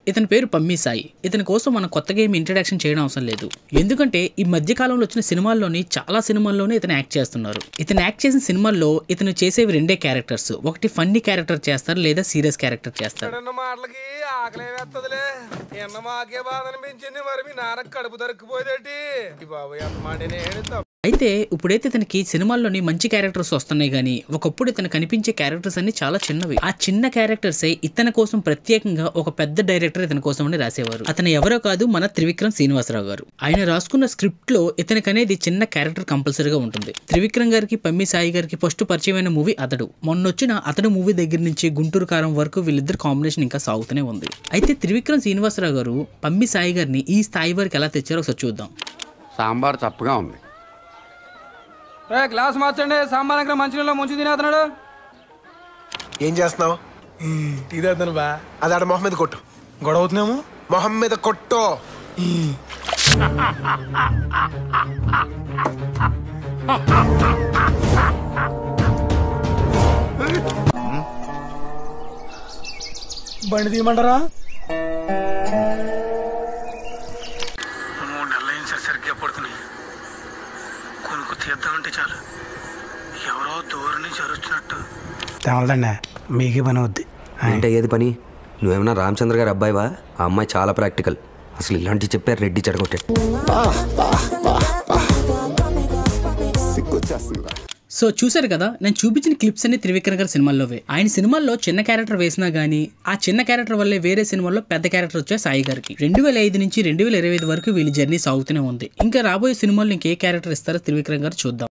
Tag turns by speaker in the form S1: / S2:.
S1: ఇతని పేరు పమ్మి సాయి. ఇతని కోసం మనం కొత్తగా ఏమి ఇంట్రడక్షన్ చేయడం అవసరం లేదు. ఎందుకంటే ఈ మధ్య కాలంలో వచ్చిన సినిమాల్లోని చాలా సినిమాల్లోనే ఇతను యాక్ట్ చేస్తున్నారు. ఇతను యాక్ట్ చేసిన సినిమాల్లో ఇతను చేసేవి రెండే క్యారెక్టర్స్. ఒకటి ఫన్నీ క్యారెక్టర్ చేస్తారు, లేదా సీరియస్ క్యారెక్టర్ చేస్తారు. అయితే ఇప్పుడైతే ఇతనికి సినిమాల్లోని మంచి క్యారెక్టర్స్ వస్తున్నాయి కానీ ఒకప్పుడు ఇతను కనిపించే క్యారెక్టర్స్ అన్ని చాలా చిన్నవి. ఆ చిన్న క్యారెక్టర్స్ ఇతని కోసం ప్రత్యేకంగా ఒక పెద్ద డైరెక్టర్ ఇతని కోసం అని రాసేవారు. అతను ఎవరో కాదు, మన త్రివిక్రమ్ శ్రీనివాసరావు గారు. ఆయన రాసుకున్న స్క్రిప్ట్ లో ఇతనికి అనేది చిన్న క్యారెక్టర్ కంపల్సరీగా ఉంటుంది. త్రివిక్రమ్ గారికి పమ్మి సాయి గారికి ఫస్ట్ పరిచయమైన మూవీ అతడు. మొన్నొచ్చిన అతడు మూవీ దగ్గర నుంచి గుంటూరు కారం వరకు వీళ్ళిద్దరు కాంబినేషన్ ఇంకా సాగుతూనే ఉంది. అయితే త్రివిక్రమ్ శ్రీనివాసరావు గారు పమ్మి సాయి గారిని ఈ స్థాయి వరకు ఎలా తెచ్చారో ఒకసారి చూద్దాం.
S2: సాంబార్ చప్పగా ఉంది.
S3: గ్లాస్ మార్చండి. సాంబార్ దగ్గర మంచినీళ్ళు ముంచి తినేస్తున్నాడు.
S4: ఏం చేస్తున్నావు?
S3: టీ తాగుతాను బా.
S4: అది ఆడ మొహం మీద కొట్టు.
S3: గొడవ అవుతున్నాము.
S4: మొహం మీద కొట్టు.
S3: బండి తీయమంటారా?
S5: 3 నెలలైన సరిగ్గా పడుతున్నాయి. కొనుక్కు తీద్దామంటే చాలు ఎవరో దూరం నుంచి అరుస్తున్నట్టు.
S3: తెమలదండి, మీకే పని అవుద్ది.
S6: అంటే ఏది పని? నువ్వేమన్నా రామచంద్ర గారి అబ్బాయివా? ఆ అమ్మాయి చాలా ప్రాక్టికల్. అసలు ఇలాంటివి చెప్పారు రెడ్డి చెడగొట్టాడు.
S1: సో చూసారు కదా, నేను చూపించిన క్లిప్స్ అన్ని త్రివిక్రమ్ గారి సినిమాల్లోవే. ఆయన సినిమాల్లో చిన్న క్యారెక్టర్ వేసినా గానీ ఆ చిన్న క్యారెక్టర్ వల్లే వేరే సినిమాల్లో పెద్ద క్యారెక్టర్ వచ్చే సాయి గారికి 2005 నుంచి 2025 వరకు వీళ్ళ జర్నీ సాగుతూనే ఉంది. ఇంకా రాబోయే సినిమాల్లో ఇంకే క్యారెక్టర్ ఇస్తారో త్రివిక్రమ్ గారు చూద్దాం.